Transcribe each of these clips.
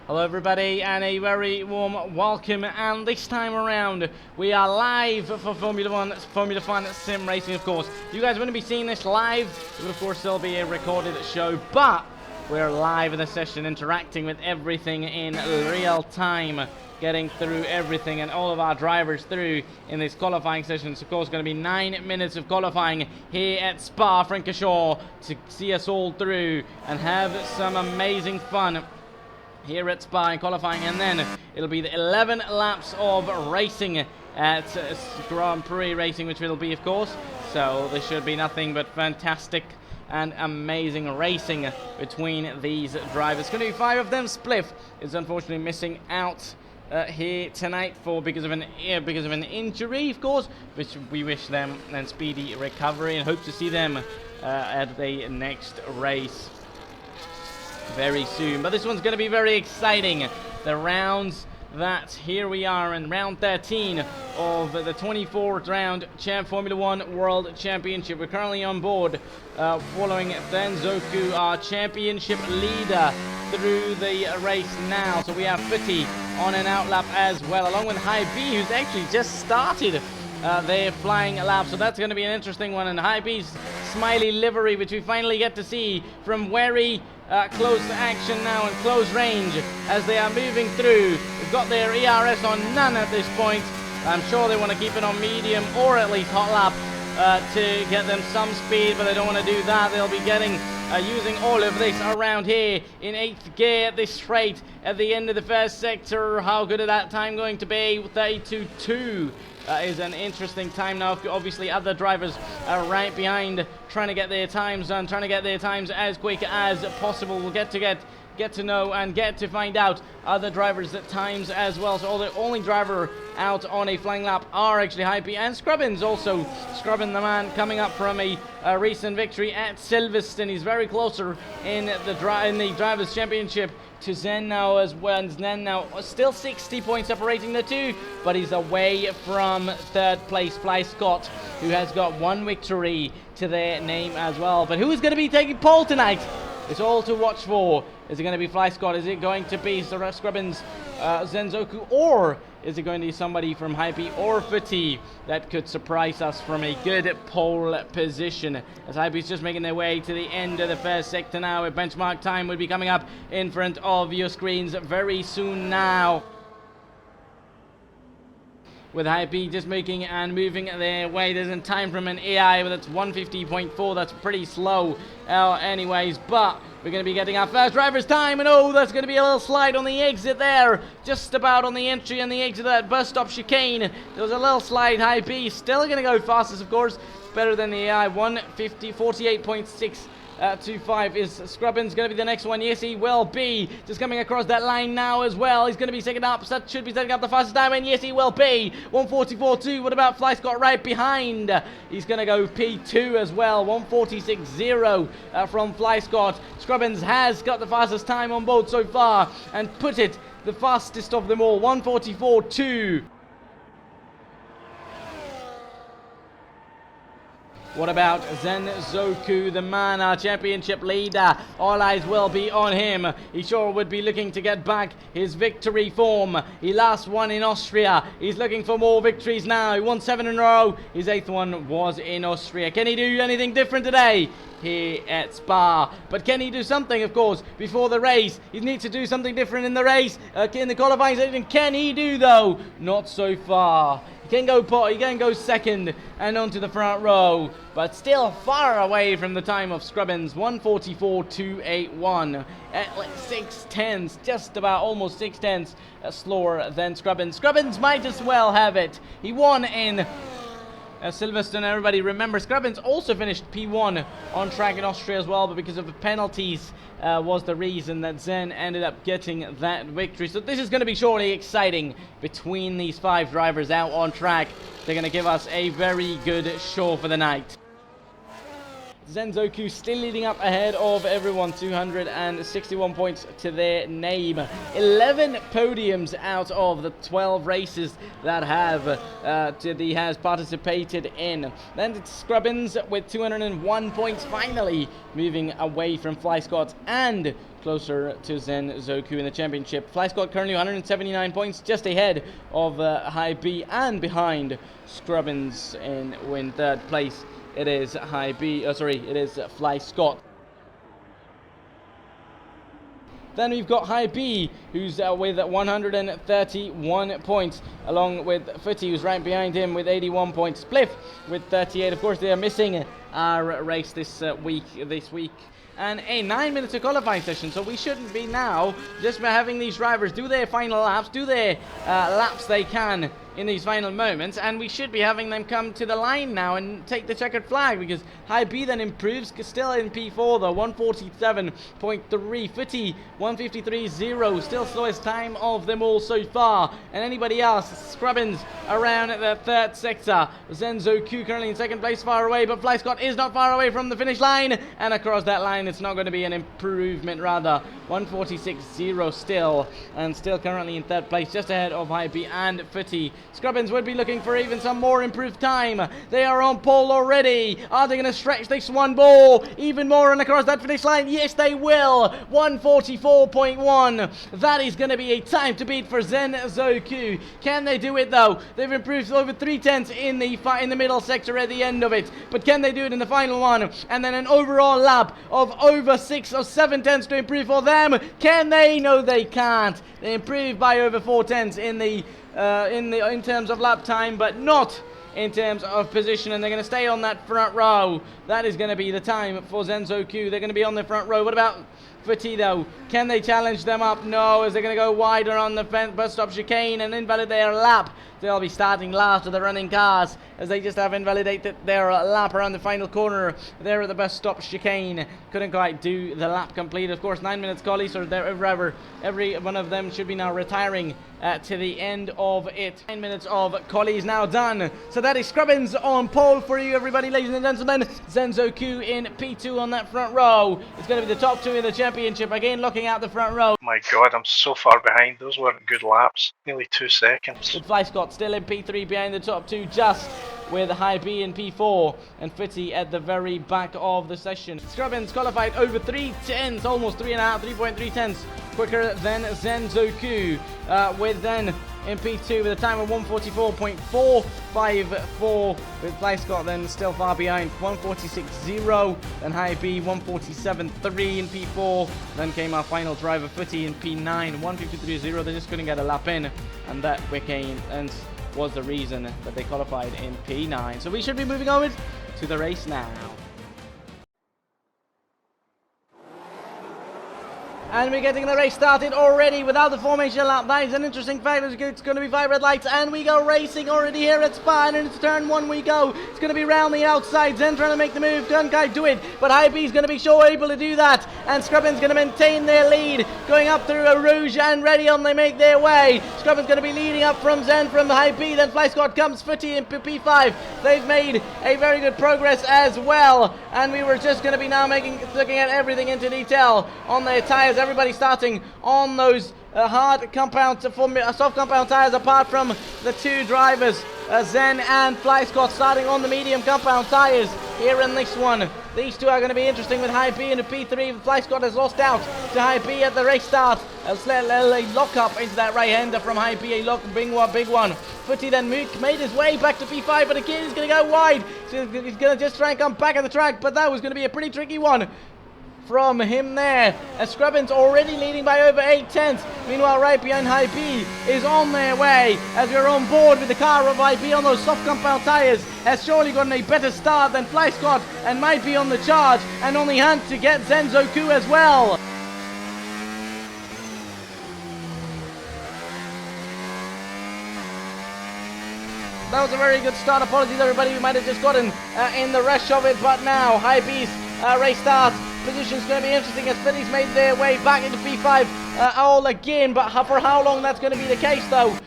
Hello everybody and a very warm welcome, and this time around we are live for Formula Fun Sim Racing. Of course, you guys wouldn't be seeing this live, it would of course still be a recorded show, but we're live in the session interacting with everything in real time, getting through everything and all of our drivers through in this qualifying session. It's of course going to be 9 minutes of qualifying here at Spa-Francorchamps to see us all through and have some amazing fun here at Spa in qualifying, and then it'll be the 11 laps of racing at Grand Prix racing, which will be of course, so there should be nothing but fantastic and amazing racing between these drivers. It's going to be 5 of them. Spliff is unfortunately missing out here tonight because of an injury, of course, which we wish them a speedy recovery and hope to see them at the next race very soon. But this one's going to be very exciting. The rounds that here we are in round 13 of the 24th round Formula 1 World Championship. We're currently on board following Zenzoku, our championship leader, through the race now. So we have Footy on an out lap as well, along with High B, who's actually just started their flying lap. So that's going to be an interesting one. And High B's smiley livery, which we finally get to see from very close action now and close range as they are moving through. They've got their ERS on none at this point. I'm sure they want to keep it on medium or at least hot lap to get them some speed, but they don't want to do that. They'll be getting using all of this around here in 8th gear at this straight at the end of the first sector. How good is that time going to be? 32.2 is an interesting time now. Obviously other drivers are right behind trying to get their times done, trying to get their times as quick as possible. We'll get to know and get to find out other drivers at times as well. So the only driver out on a flying lap are actually Hype and Scrubbins. Also Scrubbin, the man coming up from a recent victory at Silverstone. He's very closer in the Drivers' Championship to Zen now as well. Zen now still 60 points separating the two, but he's away from third place Fly Scott, who has got 1 victory to their name as well. But who is going to be taking pole tonight? It's all to watch for. Is it going to be Fly Scott? Is it going to be Scrubbins, Zenzoku, or is it going to be somebody from Hype or Footy that could surprise us from a good pole position? As Hype's just making their way to the end of the first sector now, a benchmark time will be coming up in front of your screens very soon now, with Hype just making and moving their way. There's a time from an AI, but that's 150.4. That's pretty slow anyways, but we're going to be getting our first driver's time, and oh, that's going to be a little slide on the exit there, just about on the entry and the exit of that bus stop chicane. There was a little slide. Hype still going to go fastest, of course, better than the AI. 48.6 2.5 is Scrubbins going to be the next one? Yes, he will be. Just coming across that line now as well. He's going to be second up. So that should be setting up the fastest time, and yes, he will be. 144.2. What about Fly Scott right behind? He's going to go P2 as well. 146.0 from Fly Scott. Scrubbins has got the fastest time on board so far and put it the fastest of them all. 144.2. What about Zenzoku, the man, our championship leader? All eyes will be on him. He sure would be looking to get back his victory form. He last won in Austria. He's looking for more victories now. He won 7 in a row. His 8th one was in Austria. Can he do anything different today here at Spa? But can he do something, of course, before the race? He needs to do something different in the race, in the qualifying session. Can he do, though? Not so far. He can go second and onto the front row, but still far away from the time of Scrubbins. 144.281 at 6 tenths, just about almost 6 tenths slower than Scrubbins. Scrubbins might as well have it. He won in Silverstone. Everybody remember, Scrubbins also finished P1 on track in Austria as well, but because of the penalties was the reason that Zen ended up getting that victory. So this is going to be surely exciting between these 5 drivers out on track. They're going to give us a very good show for the night. Zenzoku still leading up ahead of everyone, 261 points to their name. 11 podiums out of the 12 races that he has participated in. Then it's Scrubbins with 201 points, finally moving away from Fly Scott and closer to Zenzoku in the championship. Fly Scott currently 179 points, just ahead of High B and behind Scrubbins in third place. It is it is Fly Scott. Then we've got High B, who's with 131 points, along with Footy, who's right behind him with 81 points. Spliff with 38. Of course, they are missing our race this week. And a 9 minutes of qualifying session, so we shouldn't be now just having these drivers do their final laps, do their laps they can in these final moments, and we should be having them come to the line now and take the checkered flag, because High B then improves, still in P4 though, 147.3, Footy 153.0, still slowest time of them all so far, and anybody else, Scrubbins around the third sector. Zenzoku currently in second place, far away, but Fly Scott is not far away from the finish line, and across that line it's not going to be an improvement, rather 146.0 still, and still currently in third place, just ahead of High B and Footy. Scrubbins would be looking for even some more improved time. They are on pole already. Are they going to stretch this one more even more and across that finish line? Yes, they will. 144.1. That is going to be a time to beat for Zenzoku. Can they do it though? They've improved over 3/10 in the middle sector at the end of it. But can they do it in the final one? And then an overall lap of over 6 or 7 tenths to improve for them. Can they? No, they can't. They improved by over 4 tenths in terms of lap time, but not in terms of position, and they're going to stay on that front row. That is going to be the time for Zenzoku. They're going to be on the front row. What about Footy though? Can they challenge them up? No, as they're going to go wider on the bus stop chicane and invalidate their lap. They'll be starting last of the running cars, as they just have invalidated their lap around the final corner there at the bus stop chicane. Couldn't quite do the lap complete. Of course, 9 minutes collie, so every one of them should be now retiring to the end of it. 9 minutes of collie is now done. So that is Scrubbins on pole for you, everybody, ladies and gentlemen. Zenzoku in P2 on that front row. It's going to be the top two in the championship. Again, looking out the front row. My God, I'm so far behind. Those weren't good laps. Nearly 2 seconds. With Fly Scott still in P3 behind the top two, just with High B in P4 and Footy at the very back of the session. Scrubbins qualified over 3 tenths, almost 3.3 tenths quicker than Zenzoku, with then in P2 with a time of 144.454, with Fly Scott then still far behind, 146.0, then High B 147.3 in P4, then came our final driver Footy in P9, 153.0. They just couldn't get a lap in, and that became and was the reason that they qualified in P9. So we should be moving over to the race now. And we're getting the race started already without the formation lap. That is an interesting fact. It's going to be 5 red lights, and we go racing already here at Spa, and into turn 1 we go. It's going to be round the outside. Zen trying to make the move. Can't quite do it, but High B is going to be sure able to do that, and Scrubbins going to maintain their lead, going up through a Rouge, and ready on they make their way. Scrubbins going to be leading up from Zen from the High B, then Fly Scott comes Footy in P5. They've made a very good progress as well, and we were just going to be now looking at everything into detail on their tyres. Everybody starting on those soft compound tyres, apart from the two drivers, Zen and Fly Scott, starting on the medium compound tyres here in this one. These two are going to be interesting, with High B in a P3. Fly Scott has lost out to High B at the race start. A lock up into that right hander from High B, a big one. Footy then made his way back to P5, but again he's going to go wide. So he's going to just try and come back at the track, but that was going to be a pretty tricky one from him there, as Scrubbins already leading by over 8 tenths. Meanwhile, right behind High B is on their way, as we're on board with the car of High B on those soft compound tyres. Has surely gotten a better start than Fly Scott, and might be on the charge and on the hunt to get Zenzoku as well. That was a very good start. Apologies everybody, we might have just gotten in the rush of it, but now High B's race start position is going to be interesting, as Footy's made their way back into P5 all again, but for how long that's going to be the case though,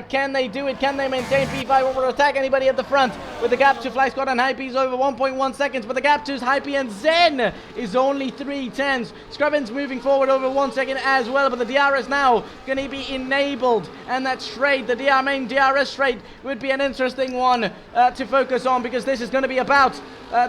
Can they do it? Can they maintain P5 or attack anybody at the front? With the gap to Fly Squad and Hype is over 1.1 seconds, but the gap to Hype and Zen is only 3/10. Scrubbins moving forward over 1 second as well, but the DRS now going to be enabled, and that straight, the main DRS straight, would be an interesting one to focus on, because this is going to be about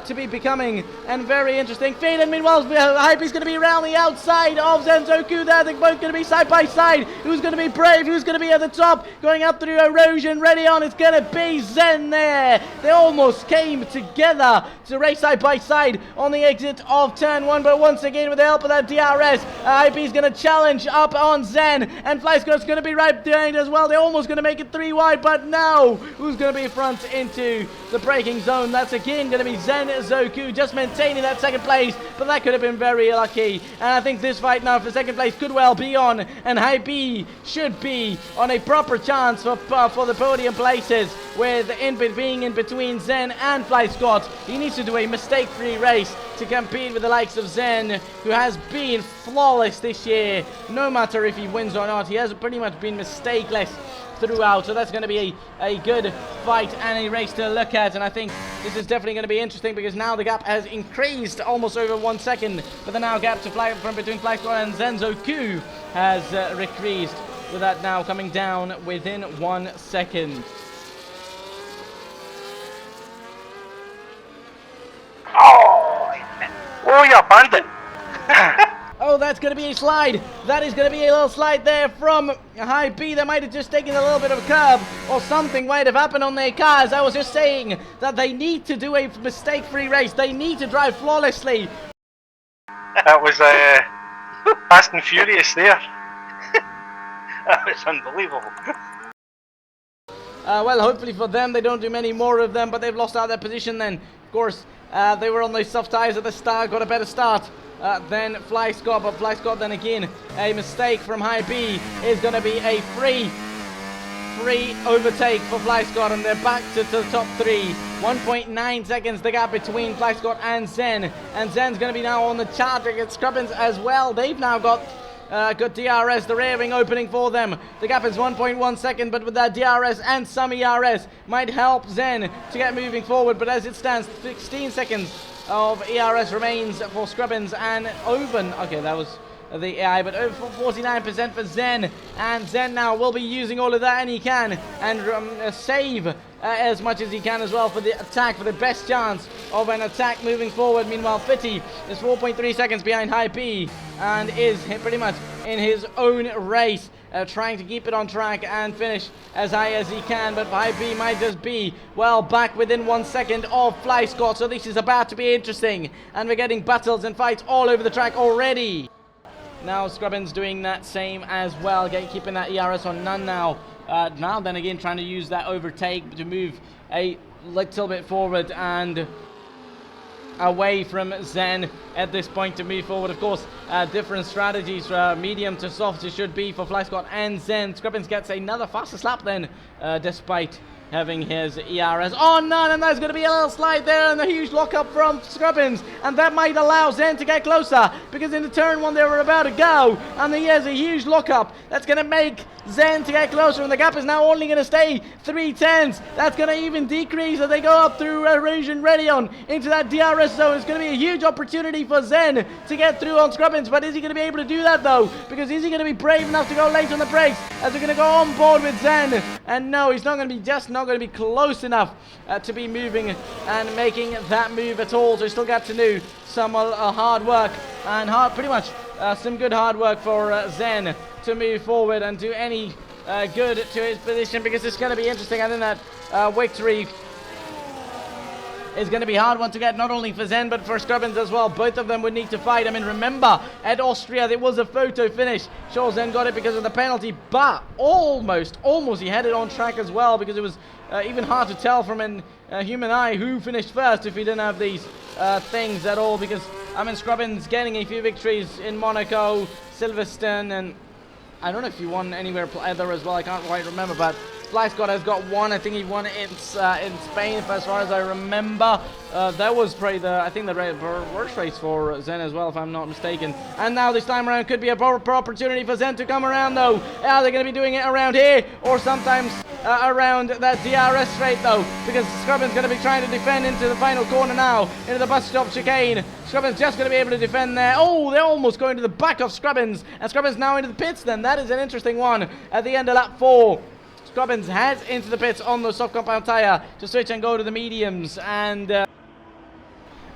to be becoming and very interesting. Fade, and meanwhile, Hype is going to be around the outside of Zenzoku there. They're both going to be side by side. Who's going to be brave? Who's going to be at the top? Going up through Erosion, ready on. It's going to be Zen there. They almost came together to race side by side on the exit of turn 1, but once again, with the help of that DRS, Hype is going to challenge up on Zen, and Fly Squad's going to be right behind as well. They're almost going to make it 3 wide, but now who's going to be front into the braking zone? That's again going to be Zenzoku, just maintaining that second place, but that could have been very lucky. And I think this fight now for second place could well be on, and High B should be on a proper chance for the podium places, with being in between Zen and Fly Squad. He needs to do a mistake-free race to compete with the likes of Zen, who has been flawless this year. No matter if he wins or not, he has pretty much been mistakeless throughout, so that's going to be a good fight and a race to look at. And I think this is definitely going to be interesting, because now the gap has increased almost over 1 second, but the now gap to from between Fly Squad and Zenzoku has decreased, with that now coming down within 1 second. Oh, you bandit! Oh, that's going to be a slide. That is going to be a little slide there from High B. They might have just taken a little bit of a curb, or something might have happened on their cars. I was just saying that they need to do a mistake-free race. They need to drive flawlessly. That was Fast and Furious there. That was unbelievable. Well, hopefully for them, they don't do many more of them, but they've lost out their position then. Of course, they were on those soft tyres at the start, got a better start than Fly Squad, but Fly Squad then again, a mistake from High B is going to be a free overtake for Fly Squad, and they're back to the top 3. 1.9 seconds the gap between Fly Squad and Zen, and Zen's going to be now on the chart against Scrubbins as well. They've now got good DRS, the rear wing opening for them. The gap is 1.1 second, but with that DRS and some ERS might help Zen to get moving forward. But as it stands, 16 seconds of ERS remains for Scrubbins and Oven. Okay, that was the AI, but over 49% for Zen, and Zen now will be using all of that, and he can, and save as much as he can as well for the attack, for the best chance of an attack moving forward. Meanwhile, Fitty is 4.3 seconds behind High B and is pretty much in his own race, trying to keep it on track and finish as high as he can, but High B might just be, well, back within 1 second of Fly Squad, so this is about to be interesting, and we're getting battles and fights all over the track already. Now Scrubbins doing that same as well, keeping that ERS on none now. Now then again, trying to use that overtake to move a little bit forward and away from Zen at this point to move forward. Of course, different strategies, medium to soft it should be for Fly Squad and Zen. Scrubbins gets another faster slap then, despite having his ERS on none, and there's going to be a little slide there and a huge lockup from Scrubbins, and that might allow Zen to get closer, because in the turn 1 they were about to go, and he has a huge lockup that's going to make Zen to get closer, and the gap is now only going to stay 3/10. That's going to even decrease as they go up through Erosion Radion into that DRS zone. It's going to be a huge opportunity for Zen to get through on Scrubbins, but is he going to be able to do that though? Because is he going to be brave enough to go late on the brakes as we're going to go on board with Zen? And no, he's not going to be not going to be close enough to be moving and making that move at all. So he's still got to do some hard work and pretty much some good hard work for Zen to move forward and do any good to his position, because it's going to be interesting. I think that victory is going to be a hard one to get, not only for Zen but for Scrubbins as well. Both of them would need to fight. I mean, remember at Austria there was a photo finish. Sure, Zen got it because of the penalty, but almost he had it on track as well, because it was even hard to tell from a human eye who finished first if he didn't have these things at all. Because I mean, Scrubbins getting a few victories in Monaco, Silverstone, and I don't know if he won anywhere either as well. I can't quite remember, but Fly Scott has got one. I think he won it in Spain, as far as I remember. That was probably I think the worst race for Zen as well, if I'm not mistaken. And now this time around could be a proper opportunity for Zen to come around, though. Are they going to be doing it around here, or sometimes around that DRS straight, though? Because Scrubbin's going to be trying to defend into the final corner now, into the bus stop chicane. Scrubbin's just going to be able to defend there. Oh, they're almost going to the back of Scrubbins, and Scrubbins now into the pits then. That is an interesting one at the end of lap 4. Scrubbins heads into the pits on the soft compound tyre to switch and go to the mediums. And I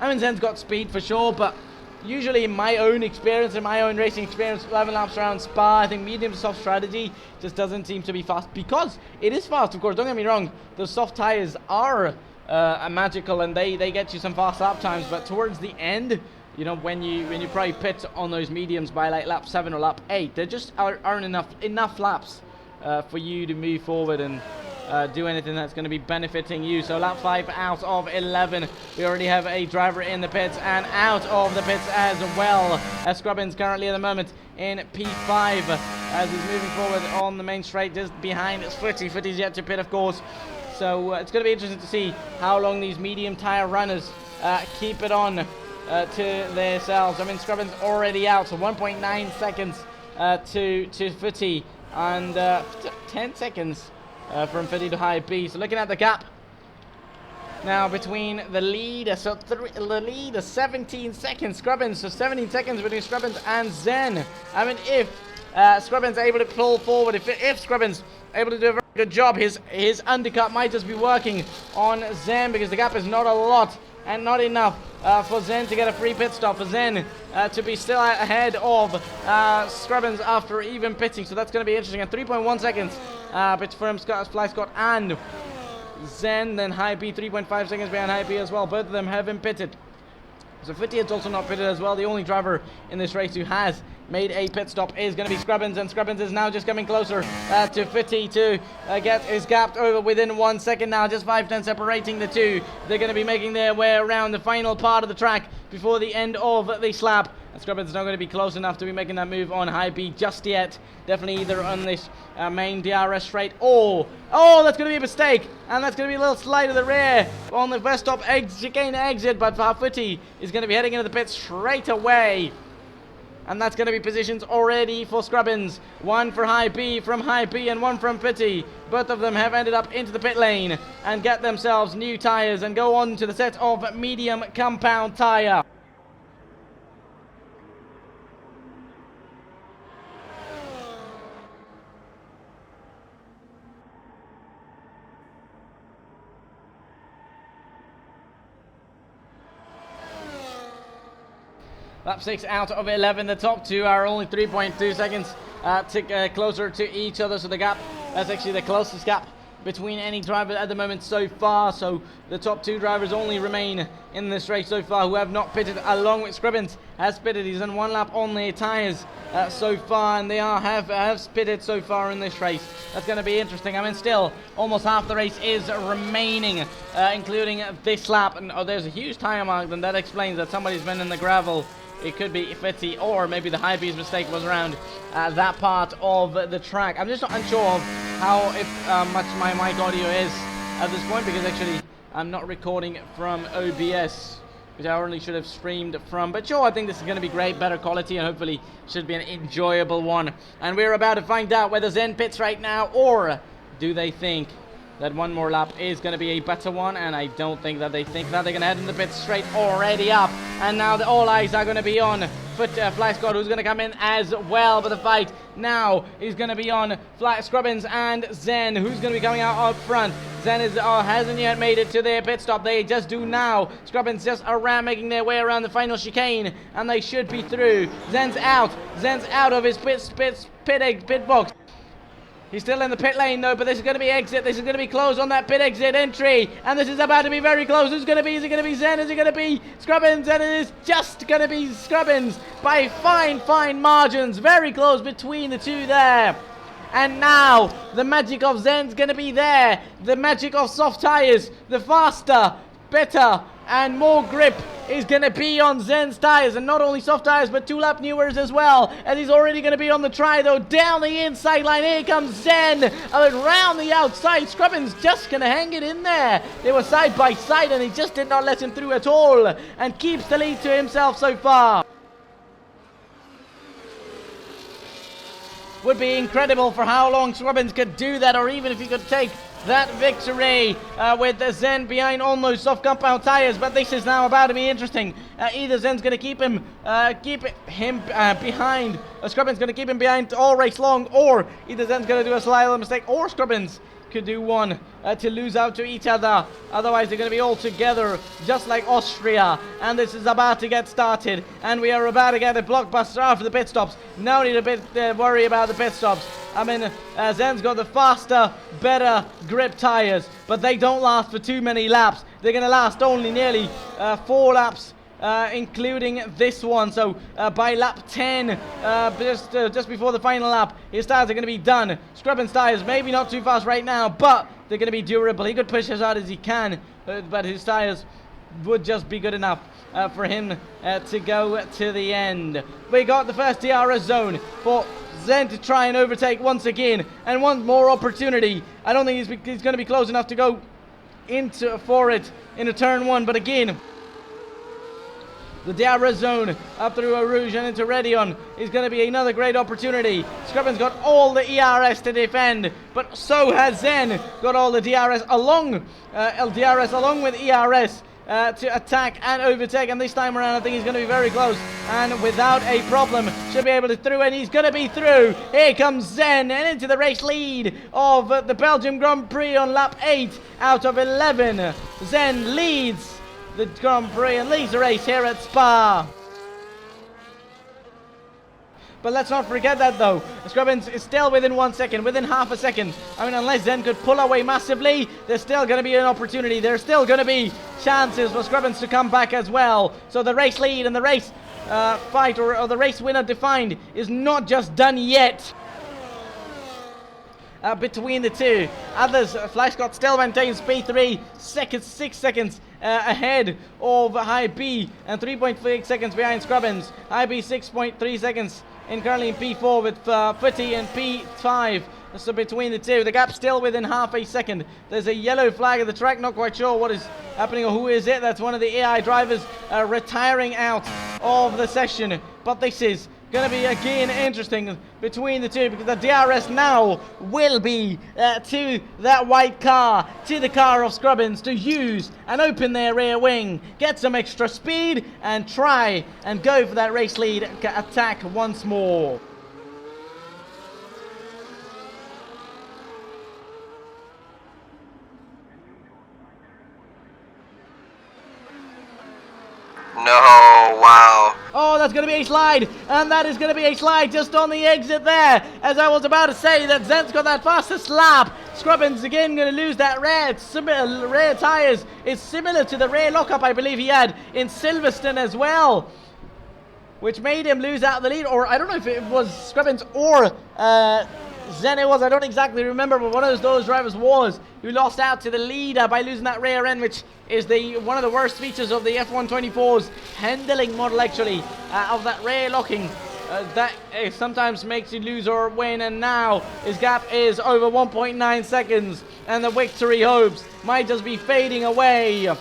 mean, Zen's got speed for sure, but usually in my own experience, in my own racing experience, 11 laps around Spa, I think medium soft strategy just doesn't seem to be fast, because it is fast, of course. Don't get me wrong, those soft tyres are magical, and they get you some fast lap times, but towards the end, you know, when you probably pit on those mediums by like lap 7 or lap 8, there just aren't enough laps for you to move forward and do anything that's going to be benefiting you. So lap 5 out of 11. We already have a driver in the pits and out of the pits as well. Scrubbins currently at the moment in P5 as he's moving forward on the main straight just behind Footy. Footy's yet to pit, of course. So it's going to be interesting to see how long these medium tyre runners keep it on to themselves. I mean, Scrubbins already out, so 1.9 seconds to Footy, and 10 seconds from Footy to High B. So looking at the gap now between the leader, so the lead is 17 seconds, Scrubbins, so 17 seconds between Scrubbins and Zen. I mean, if Scrubbins able to pull forward, if Scrubbins able to do a very good job, his undercut might just be working on Zen, because the gap is not a lot and not enough for Zen to get a free pit stop, for Zen to be still ahead of Scrubbins after even pitting. So that's going to be interesting. And 3.1 seconds from Fly Scott and Zen. Then High B 3.5 seconds behind High B as well. Both of them have been pitted. So Footy is also not pitted as well. The only driver in this race who has made a pit stop is going to be Scrubbins, and Scrubbins is now just coming closer to Footy to get his gap over within 1 second now, just 5 tenths separating the two. They're going to be making their way around the final part of the track before the end of this lap. And Scrubbins is not going to be close enough to be making that move on High B just yet. Definitely either on this main DRS straight, or that's going to be a mistake, and that's going to be a little slide to the rear on the first stop chicane exit. But Footy is going to be heading into the pit straight away. And that's going to be positions already for Scrubbins. One for High B from High B and one from Footy. Both of them have ended up into the pit lane and get themselves new tyres and go on to the set of medium compound tyre. Lap 6 out of 11. The top two are only 3.2 seconds closer to each other. So the gap, that's actually the closest gap between any driver at the moment so far. So the top two drivers only remain in this race so far who have not pitted, along with Scrubbins has pitted. He's done one lap on their tyres so far, and they have pitted so far in this race. That's going to be interesting. I mean, still almost half the race is remaining, including this lap. And there's a huge tyre mark, and that explains that somebody's been in the gravel. It could be Footy, or maybe the High B's mistake was around that part of the track. I'm just not unsure of how much my mic audio is at this point, because actually I'm not recording from OBS, which I only should have streamed from. But sure, I think this is going to be great, better quality, and hopefully should be an enjoyable one. And we're about to find out whether Zen pits right now, or do they think that one more lap is going to be a better one. And I don't think that they think that. They're going to head in the pit straight already up, and now all eyes are going to be on Fly Scott, who's going to come in as well. But the fight now is going to be on Scrubbins and Zen, who's going to be coming out up front. Zen hasn't yet made it to their pit stop. They just do now. Scrubbins just around, making their way around the final chicane, and they should be through. Zen's out of his pit box. He's still in the pit lane though, but this is going to be exit. This is going to be close on that pit exit entry, and this is about to be very close. Who's going to be? Is it going to be Zen? Is it going to be Scrubbins? And it is just going to be Scrubbins by fine margins. Very close between the two there. And now the magic of Zen's going to be there. The magic of soft tyres, the faster, better, and more grip is going to be on Zen's tires, and not only soft tires but 2-lap newers as well, as he's already going to be on the try though. Down the inside line, here comes Zen, around the outside. Scrubbins just going to hang it in there. They were side by side and he just did not let him through at all, and keeps the lead to himself so far. Would be incredible for how long Scrubbins could do that, or even if he could take that victory with Zen behind on those soft compound tires. But this is now about to be interesting. Either Zen's going to keep him behind, Scrubbins going to keep him behind all race long, or either Zen's going to do a slight little mistake, or Scrubbins could do one to lose out to each other. Otherwise they're going to be all together just like Austria, and this is about to get started, and we are about to get a blockbuster after the pit stops. No need to worry about the pit stops. I mean, Zen's got the faster, better grip tires, but they don't last for too many laps. They're going to last only nearly 4 laps, including this one. So by lap 10, just before the final lap, his tires are going to be done. Scrubbins' tires maybe not too fast right now, but they're going to be durable. He could push as hard as he can, but his tires would just be good enough for him to go to the end. We got the first DRS zone for Zen to try and overtake once again, and one more opportunity. I don't think he's going to be close enough to go for it into turn 1, but again, the DRS zone up through Eau Rouge and into Redion is going to be another great opportunity. Scrubbins got all the ERS to defend, but so has Zen got all the DRS along with ERS to attack and overtake, and this time around I think he's going to be very close and without a problem should be able to through, and he's going to be through. Here comes Zen and into the race lead of the Belgium Grand Prix on lap 8 out of 11. Zen leads the Grand Prix and leads the race here at Spa. But let's not forget that though, Scrubbins is still within 1 second, within half a second. I mean, unless Zen could pull away massively, there's still going to be an opportunity. There's still going to be chances for Scrubbins to come back as well. So the race lead and the race fight, or the race winner defined, is not just done yet. Between the two others, Flyscott still maintains P3, 6 seconds ahead of High B and 3.6 seconds behind Scrubbins. High B 6.3 seconds currently in P4 with Footy in P5. So between the two, the gap's still within half a second. There's a yellow flag at the track, not quite sure what is happening or who is it. That's one of the AI drivers retiring out of the session. But this is going to be again interesting between the two, because the DRS now will be to that white car, to the car of Scrubbins, to use and open their rear wing, get some extra speed and try and go for that race lead attack once more. No, wow. Oh, that's going to be a slide, and that is going to be a slide just on the exit there. As I was about to say, that Zen's got that fastest lap. Scrubbins again going to lose that rear tires. It's similar to the rear lockup I believe he had in Silverstone as well, which made him lose out the lead. Or I don't know if it was Scrubbins or Zen it was, I don't exactly remember, but one of those drivers was who lost out to the leader by losing that rear end, which is one of the worst features of the F124's handling model actually, of that rear locking. That sometimes makes you lose or win, and now his gap is over 1.9 seconds, and the victory hopes might just be fading away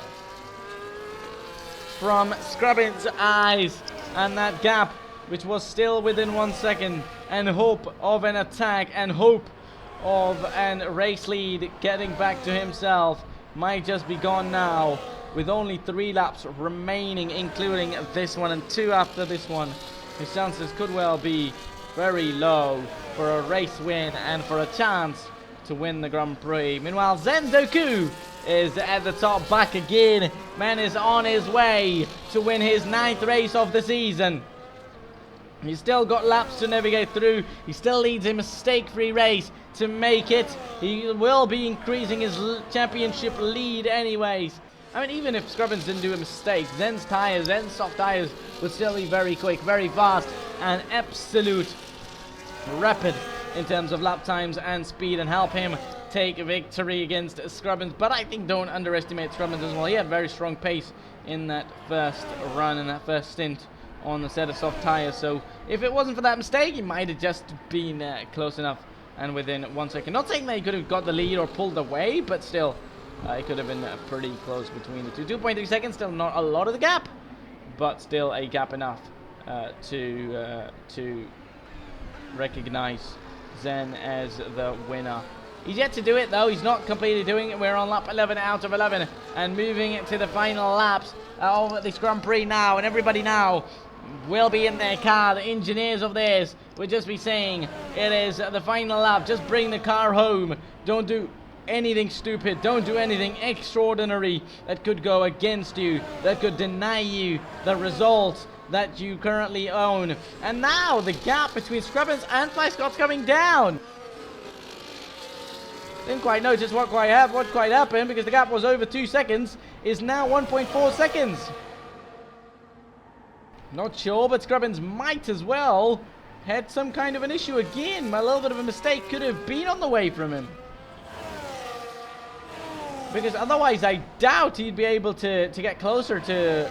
from Scrubbins' eyes, and that gap, which was still within 1 second, and hope of an attack and hope of an race lead getting back to himself, might just be gone now, with only 3 laps remaining, including this one and 2 after this one. His chances could well be very low for a race win and for a chance to win the Grand Prix. Meanwhile, Zen Doku is at the top back again. Man is on his way to win his 9th race of the season. He's still got laps to navigate through. He still leads a mistake-free race to make it. He will be increasing his championship lead anyways. I mean, even if Scrubbins didn't do a mistake, Zen's tires, Zen's soft tires would still be very quick, very fast, and absolute rapid in terms of lap times and speed, and help him take victory against Scrubbins. But I think don't underestimate Scrubbins as well. He had very strong pace in that first run, in that first stint on the set of soft tires. So if it wasn't for that mistake, he might have just been close enough and within 1 second. Not saying that he could have got the lead or pulled away, but still, it could have been pretty close between the two. 2.3 seconds, still not a lot of the gap, but still a gap enough to recognize Zen as the winner. He's yet to do it though. He's not completely doing it. We're on lap 11 out of 11 and moving to the final laps of this Grand Prix now, and everybody now will be in their car. The engineers of theirs will just be saying it is the final lap. Just bring the car home. Don't do anything stupid. Don't do anything extraordinary that could go against you, that could deny you the result that you currently own. And now the gap between Scrubbins and FlyScott's coming down. Didn't quite notice what quite happened, because the gap was over 2 seconds, is now 1.4 seconds. Not sure, but Scrubbins might as well had some kind of an issue again. A little bit of a mistake could have been on the way from him, because otherwise I doubt he'd be able to get closer to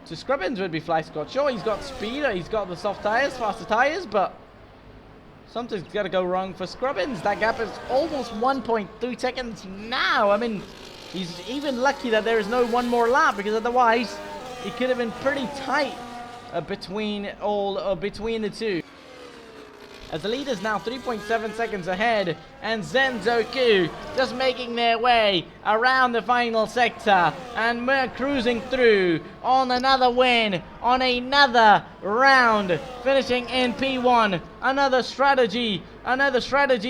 Scrubbins. Would be FlyScott. Sure, he's got speed, he's got the soft tires, faster tires, but something's got to go wrong for Scrubbins. That gap is almost 1.3 seconds now. I mean, he's even lucky that there is no one more lap, because otherwise it could have been pretty tight between the two. As the lead is now 3.7 seconds ahead, and Zenzoku just making their way around the final sector, and we're cruising through on another win, on another round, finishing in P1. Another strategy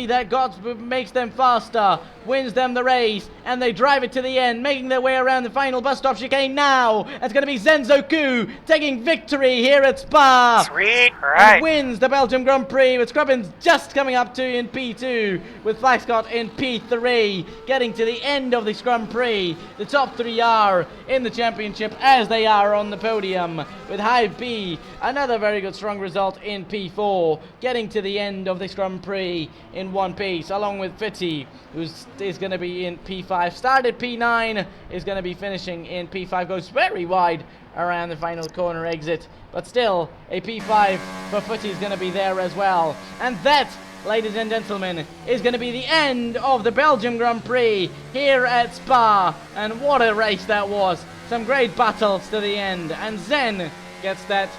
that makes them faster, wins them the race, and they drive it to the end, making their way around the final bus stop chicane now. It's going to be Zenzoku taking victory here at Spa. Sweet, right. And wins the Belgium Grand Prix, with Scrubbins just coming up to in P2, with FlyScott in P3, getting to the end of this Grand Prix. The top three are in the championship, as they are on the podium, with High B, another very good strong result in P4, getting to the end of this Grand Prix in one piece, along with Fitty, who is going to be in P5, started P9, is going to be finishing in P5, goes very wide around the final corner exit, but still a P5 for Fitty is going to be there as well. And that, ladies and gentlemen, is going to be the end of the Belgium Grand Prix here at Spa. And what a race that was. Some great battles to the end, and Zen gets that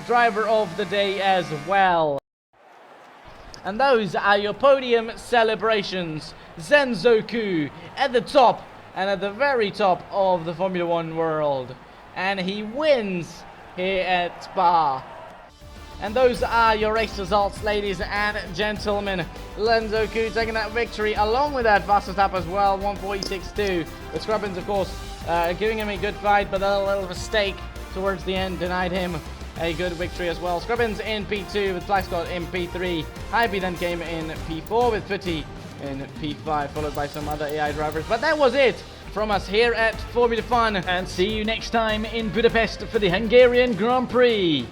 driver of the day as well. And those are your podium celebrations. Zenzoku at the top, and at the very top of the Formula 1 world. And he wins here at Spa. And those are your race results, ladies and gentlemen. Zenzoku taking that victory, along with that fastest lap as well, 1:46.2. With Scrubbins, of course, giving him a good fight, but a little mistake towards the end denied him a good victory as well. Scrubbins in P2 with FlyScott in P3. Hybe then came in P4 with Fitty in P5, followed by some other AI drivers. But that was it from us here at Formula Fun, and see you next time in Budapest for the Hungarian Grand Prix.